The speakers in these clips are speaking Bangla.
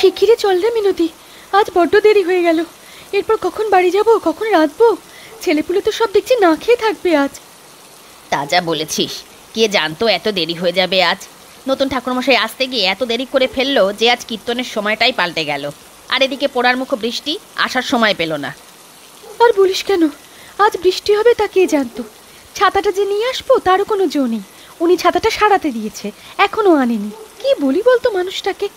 শিগগিরই চল রে মিনতি, আজ বড্ড দেরি হয়ে গেল। এরপর কখন বাড়ি যাব, কখন রাঁধবো? ছেলেপুলে তো সব দেখছি না খেয়ে থাকবে আজ। তা যা বলেছিস, কে জানতো এত দেরি হয়ে যাবে আজ। নতুন ঠাকুরমশাই আসতে গিয়ে এত দেরি করে ফেললো যে আজ কীর্তনের সময়টাই পাল্টে গেল। আর এদিকে পোড়ার মুখো বৃষ্টি, আসার সময় পেল না। আর বলিস কেন, আজ বৃষ্টি হবে তা কে জানতো? ছাতাটা যে নিয়ে আসবো তারও কোনো জো নেই। উনি ছাতাটা সারাতে দিয়েছে, এখনো আনেনি। কি বলি বলতো মানুষটাকে,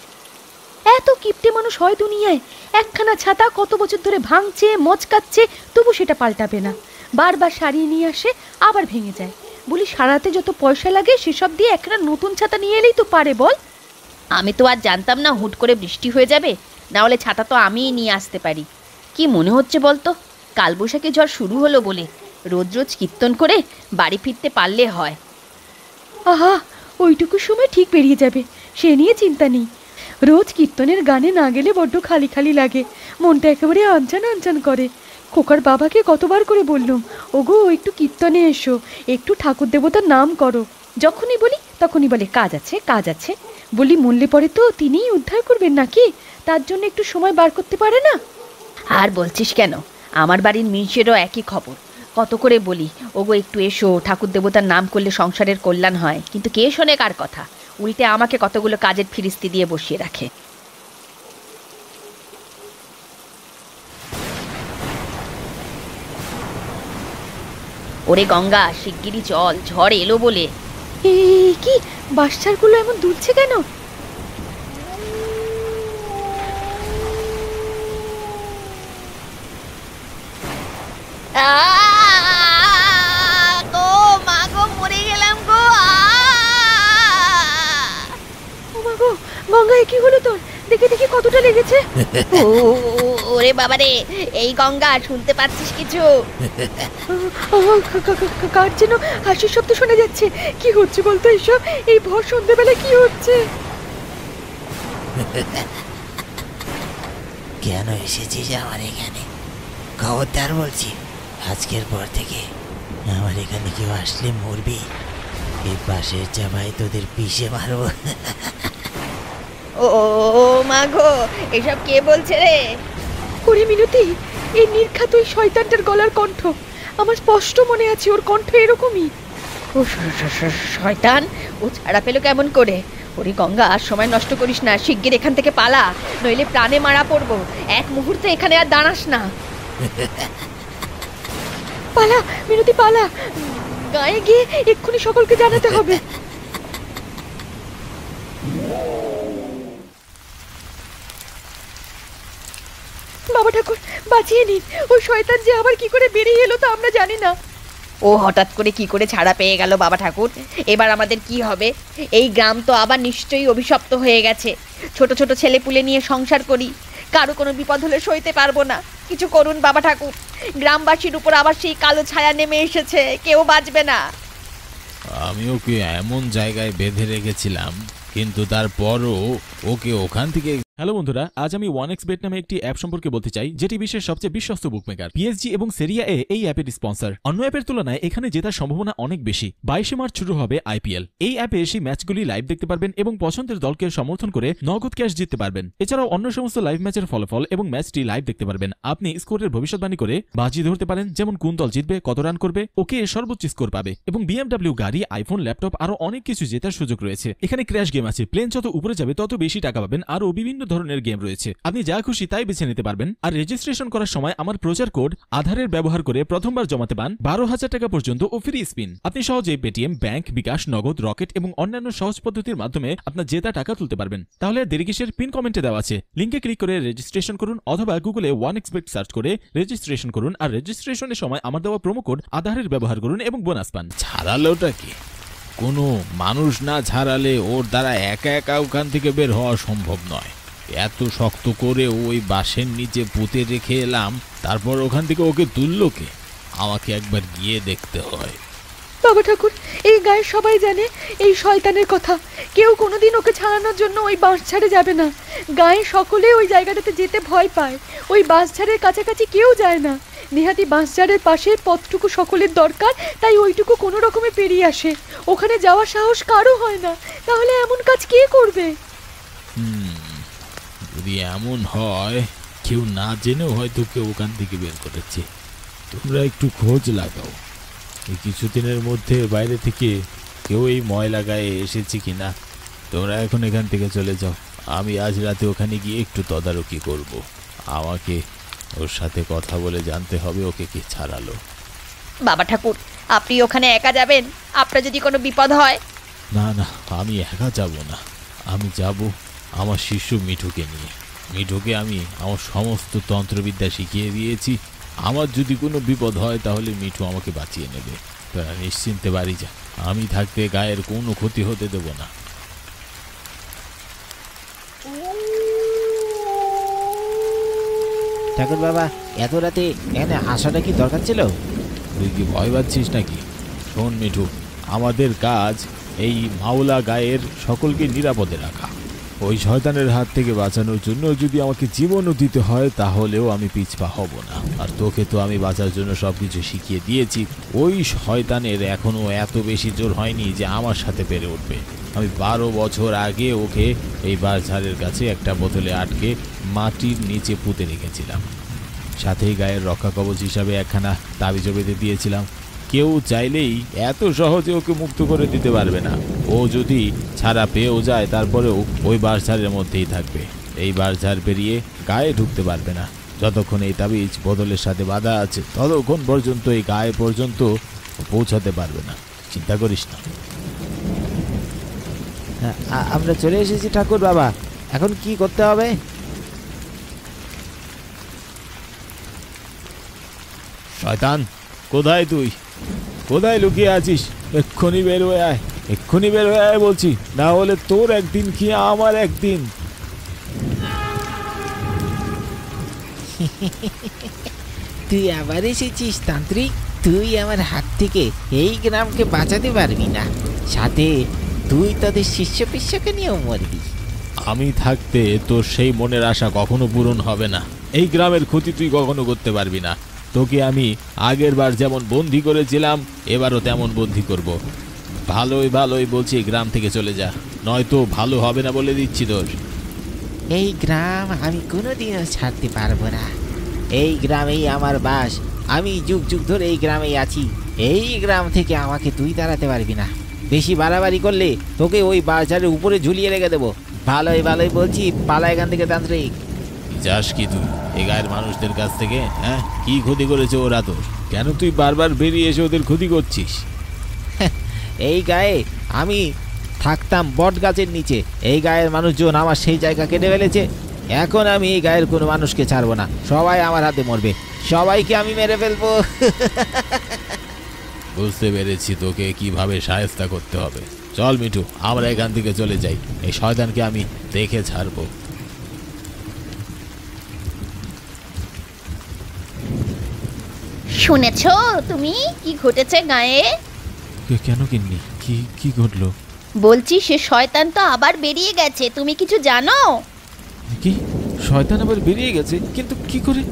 এত কিপটে মানুষ হয় দুনিয়ায়। একখানা ছাতা কত বছর ধরে ভাঙছে মচকাচ্ছে, তবু সেটা পাল্টাবে না। বারবার সারিয়ে নিয়ে আসে, আবার ভেঙে যায়। বলি সারাতে যত পয়সা লাগে সেসব দিয়ে একটা নতুন ছাতা নিয়ে এলেই তো পারে বল। আমি তো আর জানতাম না হুট করে বৃষ্টি হয়ে যাবে, না হলে ছাতা তো আমিই নিয়ে আসতে পারি। কি মনে হচ্ছে বলতো, কালবৈশাখী ঝড় শুরু হলো বলে রোজ রোজ কীর্তন করে বাড়ি ফিরতে পারলে হয়। আহা, ওইটুকু সময় ঠিক বেরিয়ে যাবে, সে নিয়ে চিন্তা নেই। রোজ কীর্তনের গানে না গেলে বড্ড খালি খালি লাগে, মনটা একেবারে আনচান আনচান করে। খোকার বাবাকে কতবার করে বললুম, ওগো একটু কীর্তনে এসো, একটু ঠাকুর দেবতার নাম করো। যখনই বলি তখনই বলে কাজ আছে কাজ আছে। বলি মরলে পরে তো তিনিই উদ্ধার করবেন নাকি, তার জন্য একটু সময় বার করতে পারে না? আর বলছিস কেন, আমার বাড়ির মিনসেরও একই খবর। কত করে বলি, ওগো একটু এসো, ঠাকুর দেবতার নাম করলে সংসারের কল্যাণ হয়, কিন্তু কে শোনে কার কথা? উল্টে আমাকে কতগুলো কাজের ফিরিস্তি দিয়ে বসিয়ে রাখে। ওরে গঙ্গা, শিগগিরই চল, ঝড় এলো বলে। এই কি, বাঁশঝাড়গুলো এমন দুলছে কেন? গো মা গো, মরে গেলাম গো। ও মা গো, গঙ্গায় কি হলো তোর? দেখে দেখে কতটা লেগেছে। ওরে বাবা রে, এই গঙ্গা, শুনতে পাচ্ছিস কিছু? কার যেন হাসির শব্দ শোনা যাচ্ছে। কি হচ্ছে বলতো এসব? এই ভর সন্ধ্যেবেলা কি হচ্ছে? কেন এসেছিস আমার এখানে? খবরদার বলছি, আজকের পর থেকে আমার এখানে কেউ আসলে মরবি। এই পাশের চাপায় তোদের পিষে মারবো। ও মা গো, এসব কে বলছে রে? ওরে মিনতি, এই নির্ঘাত ওই শয়তানটার গলার কণ্ঠ। আমার স্পষ্ট মনে আছে ওর কণ্ঠ এরকমই। ও শয়তান, ও ছাড়া পেলো কেমন করে? ওরে গঙ্গা, আর সময় নষ্ট করিস না, শিগগির এখান থেকে পালা, নইলে প্রাণে মারা পড়বো। এক মুহূর্তে এখানে আর দাঁড়াস না। পালা মিনতি পালা, গায়ে গিয়ে এক্ষুনি সকলকে জানাতে হবে। বাবা ঠাকুর বাঁচিয়ে নিন, ওই শয়তান যে আবার কি করে বেরিয়ে এলো তা আমরা জানি না। ও হঠাৎ করে কি করে ছাড়া পেয়ে গেল বাবা ঠাকুর? এবার আমাদের কি হবে? এই গ্রাম তো আবার নিশ্চয়ই অভিশপ্ত হয়ে গেছে। ছোট ছোট ছেলেপুলে নিয়ে সংসার করি, কারো কোনো বিপদ হলে সইতে পারবো না। কিছু করুন বাবা ঠাকুর, গ্রামবাসীর উপর আবার সেই কালো ছায়া নেমে এসেছে, কেউ বাঁচবে না। আমি ওকে এমন জায়গায় বেঁধে রেখেছিলাম, কিন্তু তারপরও ওকে ওখান থেকে। হ্যালো বন্ধুরা, আজ আমি 1xBet নামে একটি অ্যাপ সম্পর্কে বলতে চাই, যেটি বিশ্বের সবচেয়ে বিশ্বস্ত বুকমেকার। PSG এবং সেরিয়া এ এই অ্যাপের স্পন্সর। অন্য অ্যাপের তুলনায় এখানে জেতার সম্ভাবনা অনেক বেশি। 22 মার্চ শুরু হবে IPL। এই অ্যাপে এসে ম্যাচগুলি লাইভ দেখতে পারবেন এবং পছন্দের দলকে সমর্থন করে নগদ ক্যাশ জিততে পারবেন। এছাড়াও অন্য সমস্ত লাইভ ম্যাচের ফলাফল এবং ম্যাচটি লাইভ দেখতে পারবেন। আপনি স্কোরের ভবিষ্যৎবাণী করে বাজি ধরতে পারেন, যেমন কোন দল জিতবে, কত রান করবে, ওকে সর্বোচ্চ স্কোর পাবে, এবং BMW গাড়ি, আইফোন, ল্যাপটপ আরো অনেক কিছু জেতার সুযোগ রয়েছে। এখানে ক্র্যাশ গেম আছে, প্লেন যত উপরে যাবে তত বেশি টাকা পাবেন, আরও বিভিন্ন ধরনের গেম রয়েছে। আপনি যা খুশি তাই বেছে নিতে পারবেন। আর রেজিস্ট্রেশন করার সময় আমার প্রচার কোড আধারের ব্যবহার করে প্রথমবার জমাতে পান 12,000 টাকা পর্যন্ত ও ফ্রি স্পিন। আপনি সহজেই পেটিএম, ব্যাংক, বিকাশ, নগদ, রকেট এবং অন্যান্য সহজ পদ্ধতির মাধ্যমে আপনার জেতা টাকা তুলতে পারবেন। তাহলে দেরি কিসের? পিন কমেন্টে দেওয়া আছে, লিংকে ক্লিক করে রেজিস্ট্রেশন করুন, অথবা গুগলে 1xBet সার্চ করে রেজিস্ট্রেশন করুন। আর রেজিস্ট্রেশনের সময় আমার দেওয়া প্রোমো কোড আধারের ব্যবহার করুন এবং বোনাস পান। ছাড়ালোটা কি? কোনো মানুষ না ছাড়ালে ওর দ্বারা একা একা ওখান থেকে বের হওয়া সম্ভব নয়। এত শক্ত করে ওই বাঁশের নিচে পুঁতে রেখে এলাম, তারপর ওখান থেকে ওকে তুললো কে? আমাকে একবার গিয়ে দেখতে হয়। বাবা ঠাকুর, এই গায়ে সবাই জানে এই শয়তানের কথা। কেউ কোনোদিন ওকে ছাড়ানোর জন্য ওই বাঁশঝাড়ে যাবে না। গায়ে সকলে ওই জায়গাটাতে যেতে ভয় পায়। ওই বাঁশঝাড়ের কাছাকাছি কেউ যায় না। নেহাতি বাঁশঝাড়ের পাশে পথটুকু সকলের দরকার, তাই ওইটুকু কোনো রকমে পেরিয়ে আসে। ওখানে যাওয়ার সাহস কারো হয় না। তাহলে এমন কাজ কে করবে? যদি এমন হয় কেউ না জেনেও হয়তো কেউ ওখান থেকে বের করেছে, তোমরা একটু খোঁজ লাগাও এই কিছুদিনের মধ্যে বাইরে থেকে কেউ এই ময়লা গায়ে এসেছে কিনা। তোমরা এখন এখান থেকে চলে যাও, আমি আজ রাতে ওখানে গিয়ে একটু তদারকি করব। আমাকে ওর সাথে কথা বলে জানতে হবে ওকে কে ছাড়ালো। বাবা ঠাকুর, আপনি ওখানে একা যাবেন? আপনার যদি কোনো বিপদ হয়? না না, আমি একা যাব না, আমি যাব আমার শিষ্য মিঠুকে নিয়ে। মিঠুকে আমি আমার সমস্ত তন্ত্রবিদ্যা শিখিয়ে দিয়েছি। আমার যদি কোনো বিপদ হয় তাহলে মিঠু আমাকে বাঁচিয়ে নেবে। তোরা নিশ্চিন্তে বাড়ি যা, আমি থাকতে গায়ের কোনো ক্ষতি হতে দেব না। ঠাকুর বাবা, এত রাতে এখানে আসাটা কি দরকার ছিল? তুই কি ভয় পাচ্ছিস নাকি? শোন মিঠু, আমাদের কাজ এই মাওলা গায়ের সকলকে নিরাপদে রাখা। ওই শয়তানের হাত থেকে বাঁচানোর জন্য যদি আমাকে জীবনও দিতে হয় তাহলেও আমি পিছপা হব না। আর তোকে তো আমি বাঁচার জন্য সবকিছু শিখিয়ে দিয়েছি। ওই শয়তানের এখনো এত বেশি জোর হয়নি যে আমার সাথে পেরে উঠবে। আমি 12 বছর আগে ওকে এই বাঁশঝাড়ের কাছে একটা বোতলে আটকে মাটির নিচে পুঁতে রেখেছিলাম। সাথেই গায়ের রক্ষা কবচ হিসাবে একখানা তাবিজও বেঁধে দিয়েছিলাম। কেউ চাইলেই এত সহজে ওকে মুক্ত করে দিতে পারবে না। ও যদি ছাড়া পেয়েও যায় তারপরেও ওই বাঁশঝাড়ের মধ্যেই থাকবে। এই বাঁশঝাড় পেরিয়ে গায়ে ঢুকতে পারবে না। যতক্ষণ এই তাবিজ বোতলের সাথে বাঁধা আছে ততক্ষণ পর্যন্ত এই গায়ে পর্যন্ত পৌঁছাতে পারবে না। চিন্তা করিস না। আমরা চলে এসেছি ঠাকুর বাবা, এখন কি করতে হবে? শয়তান, কোথায় তুই? কোথায় লুকিয়ে আছিস? এক্ষুনি বের হয়ে আয়, এক্ষুনি বের হয়ে আয় বলছি, না হলে তোর একদিন কি আমার একদিন। তুই আবার এসেছিস তান্ত্রিক? তুই আমার হাত থেকে এই গ্রামকে বাঁচাতে পারবি না, সাথে তুই তোদের শিষ্য পিষ্যকে নিয়েও মরবি। আমি থাকতে তোর সেই মনের আশা কখনো পূরণ হবে না। এই গ্রামের ক্ষতি তুই কখনো করতে পারবি না। তোকে আমি আগের বার যেমন বন্দি করেছিলাম এবারও তেমন বন্দি করব। ভালোই ভালোই বলছি এই গ্রাম থেকে চলে যা, নয়তো ভালো হবে না বলে দিচ্ছি তোর। এই গ্রাম আমি কোনোদিনও ছাড়তে পারবো না। এই গ্রামেই আমার বাস, আমি যুগ যুগ ধরে এই গ্রামেই আছি। এই গ্রাম থেকে আমাকে তুই তাড়াতে পারবি না। বেশি বাড়াবাড়ি করলে তোকে ওই বাজারের উপরে ঝুলিয়ে রেখে দেবো। ভালোই ভালোই বলছি, পালা এখান থেকে তান্ত্রিক। যাস কি তুই এই গায়ের মানুষদের কাছ থেকে? হ্যাঁ, কি ক্ষতি করেছে ওরা তোর? কেন তুই বারবার বেরিয়ে এসে ওদের ক্ষতি করছিস? এই গায়ে আমি থাকতাম বট গাছের নিচে, এই গায়ের মানুষজন আমার সেই জায়গা কেটে ফেলেছে। এখন আমি এই গায়ের কোনো মানুষকে ছাড়বো না, সবাই আমার হাতে মরবে, সবাইকে আমি মেরে ফেলবো। বুঝতে পেরেছি তোকে কিভাবে শায়েস্তা করতে হবে। চল মিঠু, আমরা এখান থেকে চলে যাই, এই শয়তানকে আমি দেখে ছাড়বো। শুনেছো তুমি কি ঘটেছে গায়ে? কেন কিন্নি, কি কি ঘটলো? বলছি সে শয়তান তো আবার বেরিয়ে গেছে, তুমি কিছু জানো? কি শয়তান আবার বেরিয়ে গেছে? কিন্তু কি করে?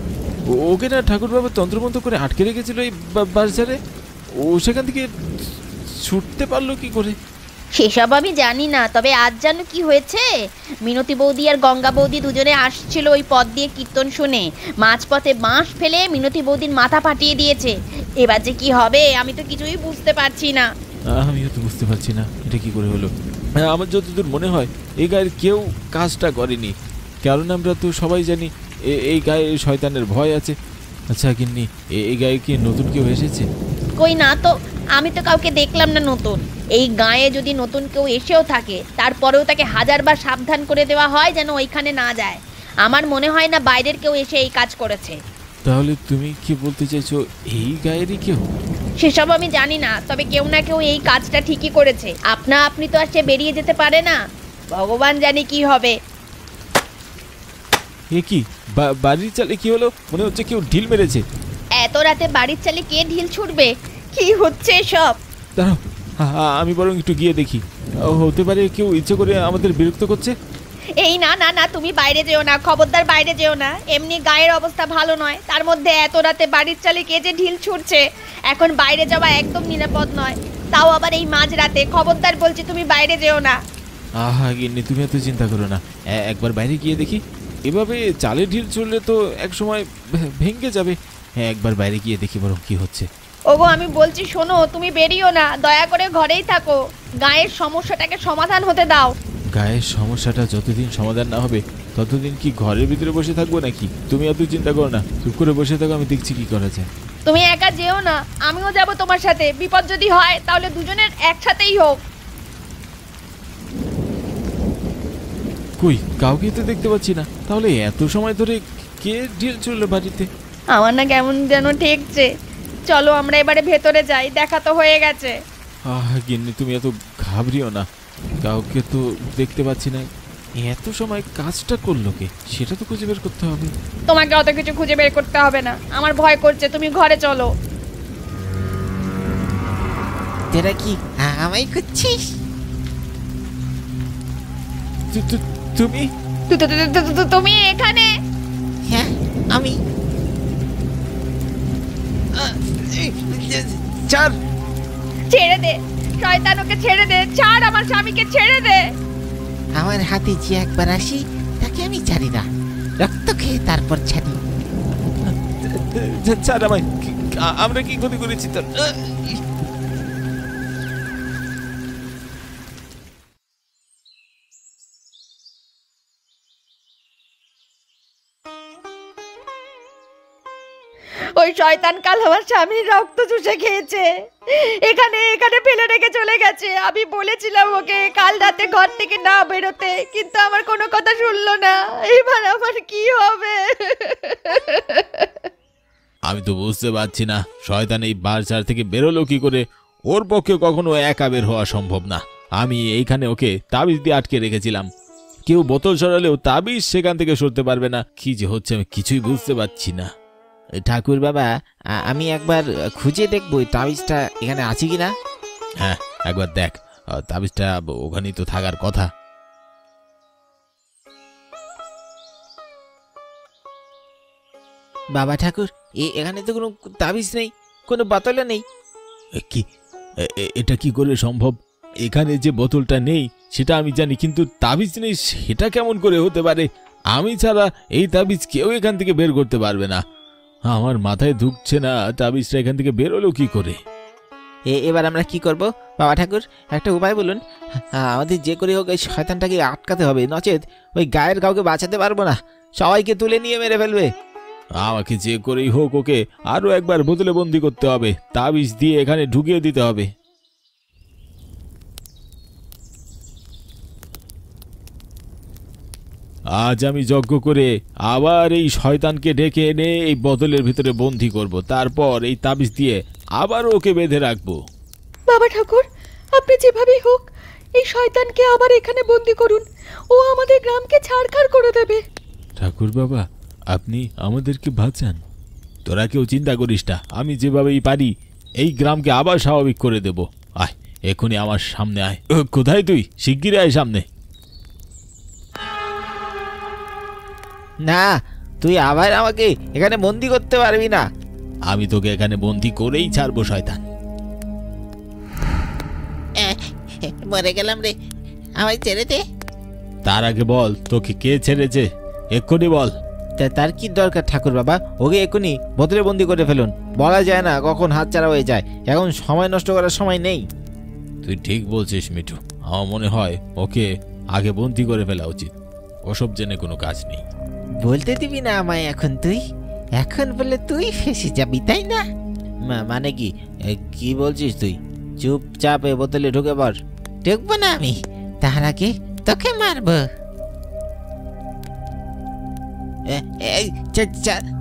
ওকে না ঠাকুর বাবা তন্ত্রমন্ত্র করে আটকে রেখেছিল এই বাজারে, ও সেখান থেকে ছুটতে পারলো কি করে? সেসব আমি জানি না, তবে আজ জানো কি হয়েছে? মিনতি বৌদি আর গঙ্গা বৌদি দুজনে আসছিল ওই পথ দিয়ে কীর্তন শুনে, মাঝপথে বাঁশ ফেলে মিনতি বৌদির মাথা ফাটিয়ে দিয়েছে। এবার যে কি হবে আমি তো কিছুই বুঝতে পারছি না। আমিও তো বুঝতে পারছি না এটা কি করে হলো। আমার যতদূর মনে হয় এই গায়ের কেউ কাজটা করেনি, কারণ আমরা তো সবাই জানি এই গায়ে শয়তানের ভয় আছে। আচ্ছা গিন্নি, এই গায়ে কি নতুন কেউ এসেছে? কই না তো, আমি তো কাউকে দেখলাম না নতুন। এই গায়ে যদি নতুন কেউ এসেও থাকে তারপরেও তাকে হাজারবার সাবধান করে দেওয়া হয় যেন ওইখানে না যায়। আমার মনে হয় না বাইরের কেউ এসে এই কাজ করেছে। তাহলে তুমি কি বলতে চাইছো এই গায়েরই কেউ? সেসব আমি জানি না, তবে কেউ না কেউ এই কাজটা ঠিকই করেছে। আপনা আপনি তো আর সে বেরিয়ে যেতে পারে না, ভগবান জানে কি হবে। এ কি বাড়ির চালে কি হলো? মনে হচ্ছে কেউ ঢিল মেরেছে। এত রাতে বাড়ির চালে কে ঢিল ছুটবে? কি হচ্ছে সব? দাঁড়াও, আমি বরং একটু গিয়ে দেখি। হতে পারে কেউ ইচ্ছে করে আমাদের বিরক্ত করছে। এই না না না, তুমি বাইরে যেও না, খবরদার বাইরে যেও না। এমনি গায়ের অবস্থা ভালো নয়, তার মধ্যে এত রাতে বাড়ির চালে কে যে ঢিল ছুটছে। এখন বাইরে যাওয়া একদম নিরাপদ নয়, তাও আবার এই মাঝ রাতে। খবরদার বলছি, তুমি বাইরে যেও না। আহা গিন্নি, তুমি এত চিন্তা করো না, একবার বাইরে গিয়ে দেখি। এভাবে চালে ঢিল চললে তো এক সময় ভেঙে যাবে। হ্যাঁ, একবার বাইরে গিয়ে দেখি বরং কি হচ্ছে। ওগো আমি বলছি শোনো, তুমি বেরিও না, দয়া করে ঘরেই থাকো। গায়ের সমস্যাটাকে সমাধান হতে দাও। গায়ের সমস্যাটা যতদিন সমাধান না হবে ততদিন কি ঘরের ভিতরে বসে থাকবো নাকি? তুমি এত চিন্তা করো না, চুপ করে বসে থাকো, আমি দেখছি কি করা যায়। তুমি একা যেও না, আমিও যাব তোমার সাথে। বিপদ যদি হয় তাহলে দুজনের একসাথেই হোক। কই, কাউকে তো দেখতে পাচ্ছি না। তাহলে এত সময় ধরে কে ঢিল চললো বাড়িতে? আমার না কেমন যেন ঠেকছে। চলো আমরা এবারে ভেতরে যাই, দেখা তো হয়ে গেছে। গিন্নি, তুমি এত ঘাবড়িও না, কাউকে তো দেখতে পাচ্ছি না। এত সময় কাজটা করলো কে, সেটা তো খুঁজে বের করতে হবে। তোমাকে অত কিছু খুঁজে বের করতে হবে না, আমার ভয় করছে। তুমি ঘরে চলো। তোরা কি আমায় খুঁজছিস? তুমি তুমি এখানে? হ্যাঁ আমি। ছাড়, ছেড়ে দে শয়তান, ওকে ছেড়ে দে। ছাড়, আমার স্বামীকে ছেড়ে দে। আমার হাতে যে একবার আসি তাকে আমি ছাড়ি না, রক্ত খেয়ে তারপর ছাড়ি। ছাড় আমায়, আমরা কি ক্ষতি করেছি তোর? ওই শয়তান কাল আমার স্বামীর রক্ত চুষে খেয়েছে, এখানে এখানে ফেলে রেখে চলে গেছে। আমি বলেছিলাম ওকে কাল রাতে ঘর থেকে না বেরোতে, কিন্তু আমার কোনো কথা শুনলো না। এবার আমার কি হবে? আমি তো বুঝতে পারছি না, শয়তান এই বাজার থেকে বেরোলো কি করে? ওর পক্ষে কখনো একা বের হওয়া সম্ভব না। আমি এইখানে ওকে তাবিজ দিয়ে আটকে রেখেছিলাম। কেউ বোতল সরালেও তাবিজ সেখান থেকে সরতে পারবে না। কি যে হচ্ছে আমি কিছুই বুঝতে পারছি না। ঠাকুর বাবা, আমি একবার খুঁজে দেখবো তাবিজটা এখানে আছে কিনা। হ্যাঁ, একবার দেখ, তাবিজটা ওখানেই তো থাকার কথা। বাবা ঠাকুর, এখানে তো কোনো তাবিজ নেই, কোনো বোতলও নেই। কি, এটা কি করে সম্ভব? এখানে যে বোতলটা নেই সেটা আমি জানি, কিন্তু তাবিজ নেই সেটা কেমন করে হতে পারে? আমি ছাড়া এই তাবিজ কেউ এখান থেকে বের করতে পারবে না। আমার মাথায় ঢুকছে না তাবিজটা এখান থেকে বের হলো কি করে। এবার আমরা কি করব বাবা ঠাকুর? একটা উপায় বলুন। আমাদের যে করে হোক এই শয়তানটাকে আটকাতে হবে, নচেত ওই গায়ের কাউকে বাঁচাতে পারবো না, সবাইকে তুলে নিয়ে মেরে ফেলবে। আমাকে যে করেই হোক ওকে আরো একবার বোতলে বন্দি করতে হবে, তাবিজ দিয়ে এখানে ঢুকিয়ে দিতে হবে। আজ আমি যজ্ঞ করে আবার এই শয়তানকে ডেকে এনে এই বোতলের ভিতরে বন্দি করব, তারপর এই তাবিজ দিয়ে আবার ওকে বেঁধে রাখবো। বাবা ঠাকুর, আপনি যেভাবেই হোক এই শয়তানকে আবার এখানে বন্দি করুন, ও আমাদের গ্রামকে ছাড়খাড় করে দেবে। ঠাকুর বাবা, আপনি আমাদেরকে বাঁচান। তোরা কেউ চিন্তা করিস না, আমি যেভাবেই পারি এই গ্রামকে আবার স্বাভাবিক করে দেব। আয়, এখনই আমার সামনে আয়। কোথায় তুই? শিগগিরই আয় সামনে। না, তুই আবার আমাকে এখানে বন্দি করতে পারবি না। আমি তোকে এখানে বন্দি করেই ছাড়বো শয়তান। মরে গেলাম রে, আমায় ছেড়ে দে। তার আগে বল, তোকে কে ছেড়েছে? এক্ষুনি বল। তার কি দরকার ঠাকুর বাবা? ওকে এক্ষুনি বোতলে বন্দি করে ফেলুন। বলা যায় না কখন হাতছাড়া হয়ে যায়, এখন সময় নষ্ট করার সময় নেই। তুই ঠিক বলছিস মিঠু, আমার মনে হয় ওকে আগে বন্দি করে ফেলা উচিত। ওসব জেনে কোনো কাজ নেই। বলতে দিবি না আমায় এখন তুই? এখন বললে তুই ফেসে যাবি, তাই না? মানে কি, কি বলছিস তুই? চুপচাপ এ বোতলে ঢুকে পড়। ঢুকবো না আমি, তার আগে তোকে মারবো।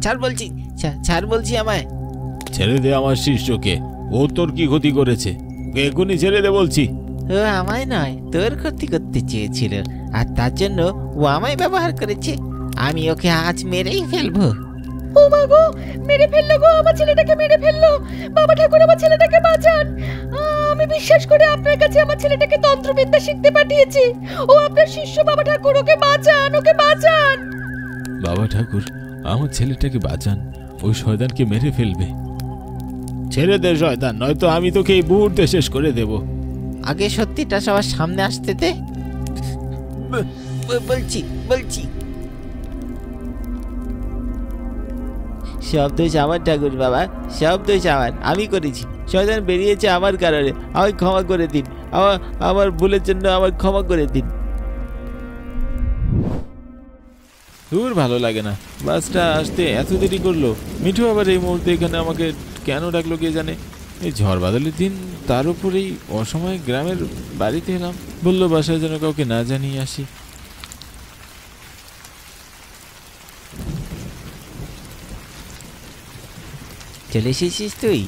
ছাড় বলছি, ছাড় বলছি আমায়। ছেড়ে দে আমার শিষ্যকে, ও তোর কি ক্ষতি করেছে? এখনই ছেড়ে দে বলছি। ও আমায় নয়, তোর ক্ষতি করতে চেয়েছিল, আর তার জন্য ও আমায় ব্যবহার করেছে। আমি ওকে আজ মেরেই ফেলবো। ও মা গো, মেরে ফেললো গো, আমার ছেলেটাকে মেরে ফেললো। বাবা ঠাকুর, আমার ছেলেটাকে বাঁচান। আমি বিশ্বাস করে আপনার কাছে আমার ছেলেটাকে তন্ত্রবিদ্যা শিখতে পাঠিয়েছি। ও আপনার শিষ্য বাবা ঠাকুর, ওকে বাঁচান, ওকে বাঁচান। বাবা ঠাকুর, আমার ছেলেটাকে বাঁচান, ওই শয়তানকে মেরে ফেলবে। ছেড়ে দে শয়তান, নয়তো আমি তোকে এই মুহূর্তে শেষ করে দেব। আগে সত্যিটা সবার সামনে আসতে দে। বলছি সব দোষ আমার ঠাকুর বাবা, সব দোষ আমার, আমি করেছি। শয়তান বেরিয়েছে আমার কারণে, আমায় ক্ষমা করে দিন, আমার ভুলের জন্য আমার ক্ষমা করে দিন। দূর ভালো লাগে না, বাসটা আসতে এত দেরি করলো। মিঠু আবার এই মুহূর্তে এখানে আমাকে কেন ডাকলো কে জানে। এই ঝড় বাদলের দিন, তার উপরেই অসময়ে গ্রামের বাড়িতে এলাম। বললো বাসায় যেন কাউকে না জানিয়ে আসি। চলে এসেছিস তুই?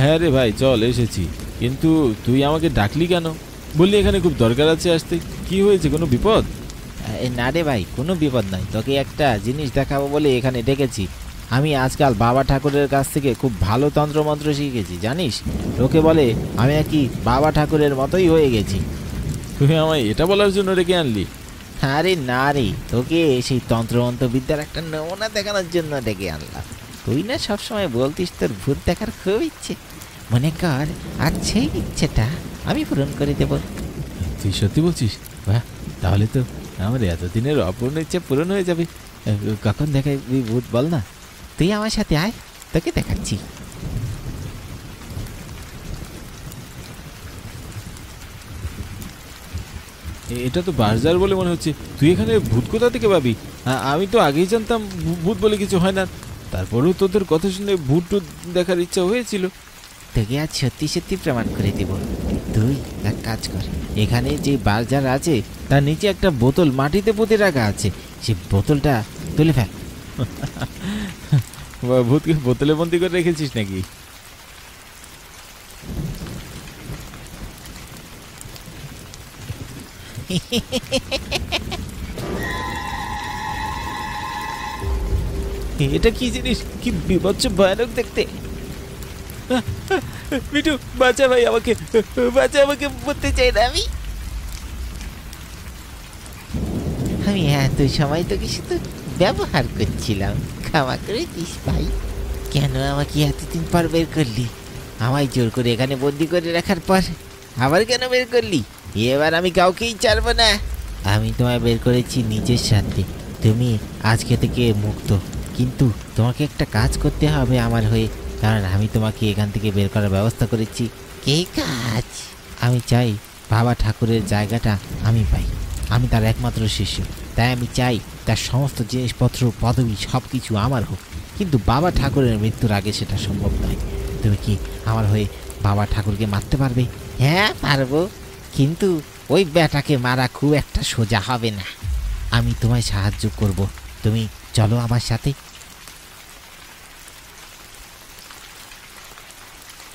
হ্যাঁ রে ভাই, চল এসেছি। কিন্তু তুই আমাকে ডাকলি কেন? বললি এখানে খুব দরকার আছে আসতে। কি হয়েছে, কোনো বিপদ? না রে ভাই, কোনো বিপদ নাই। তোকে একটা জিনিস দেখাবো বলে এখানে ডেকেছি। আমি আজকাল বাবা ঠাকুরের কাছ থেকে খুব ভালো তন্ত্রমন্ত্র শিখেছি, জানিস? লোকে বলে আমি নাকি বাবা ঠাকুরের মতোই হয়ে গেছি। তুই আমায় এটা বলার জন্য ডেকে আনলি? আরে না রে, তোকে সেই তন্ত্রমন্ত্র বিদ্যার একটা নমুনা দেখানোর জন্য ডেকে আনলাম। তুই না সবসময় বলতিস তোর ভূত দেখার খুব ইচ্ছে, মনে কর আজ সেই ইচ্ছেটা আমি পূরণ করে দেব। তুই সত্যি বলছিস? বাহ, তাহলে তো আমার এতদিনের অপূর্ণ ইচ্ছে পূরণ হয়ে যাবে। কখন দেখাবি ভূত বল না? তুই আমার সাথে আয়, তোকে দেখাচ্ছি। এটা তো বাজার বলে মনে হচ্ছে। তুই এখানে ভূত কোথা থেকে পাবি? আমি তো আগেই জানতাম ভূত বলে কিছু হয় না। তারপরেও তোদের কথা শুনে ভূত টুত দেখার ইচ্ছা হয়েছিল। তোকে আজ সত্যি সত্যি প্রমাণ করে দেব। তুই এক কাজ কর, এখানে যে বাজার আছে তার নিচে একটা বোতল মাটিতে পুঁতে রাখা আছে, সেই বোতলটা তুলে ফেল। ভূতকে বোতলে বন্দি করে রেখেছিস নাকি? এটা কি জিনিস, কি বিভৎস ভয়ানক দেখতে। মিঠু বাঁচা ভাই, আমাকে বাঁচা, আমাকে বলতে চাই না। আমি এত সময় তোকে শুধু ব্যবহার করছিলাম, ক্ষমা করে দিস ভাই। কেন আমাকে এতদিন পর বের করলি? আমায় জোর করে এখানে বন্দি করে রাখার পর আবার কেন বের করলি? এবার আমি কাউকেই ছাড়বো না। আমি তোমায় বের করেছি নিজের সাথে, তুমি আজকে থেকে মুক্ত। কিন্তু তোমাকে একটা কাজ করতে হবে আমার হয়ে, কারণ আমি তোমাকে এখান থেকে বের করার ব্যবস্থা করেছি। কে কাজ? আমি চাই বাবা ঠাকুরের জায়গাটা আমি পাই। আমি তার একমাত্র শিষ্য, তাই আমি চাই তার সমস্ত জিনিসপত্র, পদবি সব কিছু আমার হোক। কিন্তু বাবা ঠাকুরের মৃত্যুর আগে সেটা সম্ভব নয়। তুমি কি আমার হয়ে বাবা ঠাকুরকে মারতে পারবে? হ্যাঁ পারবো, কিন্তু ওই বেটাকে মারা খুব একটা সোজা হবে না। আমি তোমায় সাহায্য করব, তুমি চলো আমার সাথে।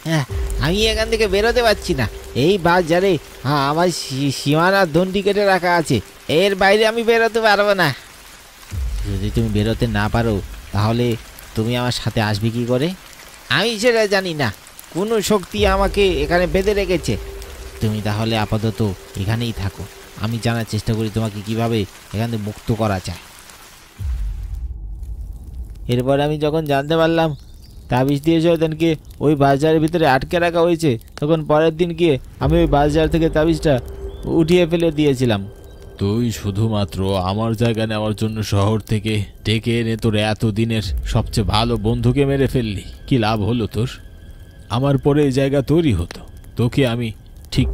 হ্যাঁ, আমি এখান থেকে বেরোতে পারছি না। এই বাজারে আমার সীমানার দণ্ডি কেটে রাখা আছে, এর বাইরে আমি বেরোতে পারবো না। যদি তুমি বেরোতে না পারো তাহলে তুমি আমার সাথে আসবে কি করে? আমি সেটা জানি না, কোনো শক্তি আমাকে এখানে বেঁধে রেখেছে। তুমি তাহলে আপাতত এখানেই থাকো, আমি জানার চেষ্টা করি তোমাকে কিভাবে এখান থেকে মুক্ত করা যায়। এরপর আমি যখন জানতে পারলাম তাবিজ দিয়ে শয়তানকে ওই বাজারের ভিতরে আটকে রাখা হয়েছে, তখন পরের দিন গিয়ে আমি ওই বাজার থেকে তাবিজটা উঠিয়ে ফেলে দিয়েছিলাম। তুই শুধুমাত্র আমার জায়গা নেওয়ার জন্য শহর থেকে ডেকে এনে তোর এতদিনের সবচেয়ে ভালো বন্ধুকে মেরে ফেললি। কি লাভ হলো তোর? আমার পরে এই জায়গা তৈরি হতো, তোকে আমি ঠিক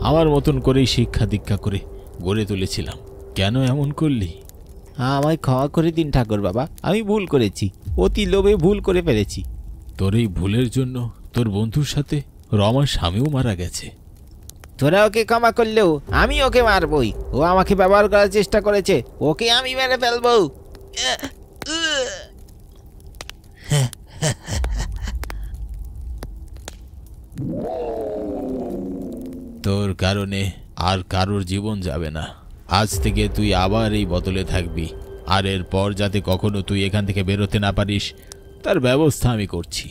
আমার মতন করেই শিক্ষা দীক্ষা করে গড়ে তুলেছিলাম। কেন এমন করলি? আমায় ক্ষমা করে দিন ঠাকুর বাবা, আমি ভুল করেছি, অতি লোভে ভুল করে ফেলেছি। তোর এই ভুলের জন্য তোর বন্ধুর সাথে রমার স্বামীও মারা গেছে। তোরা ওকে ক্ষমা করলেও আমি ওকে মারবই। ও আমাকে ব্যবহার করার চেষ্টা করেছে, ওকে আমি মেরে ফেলবো। তোর কারণে আর কারোর জীবন যাবে না। আজ থেকে তুই আবার এই বদলে থাকবি, আর এরপর যাতে কখনো তুই এখান থেকে বেরোতে না পারিস তার ব্যবস্থা আমি করছি।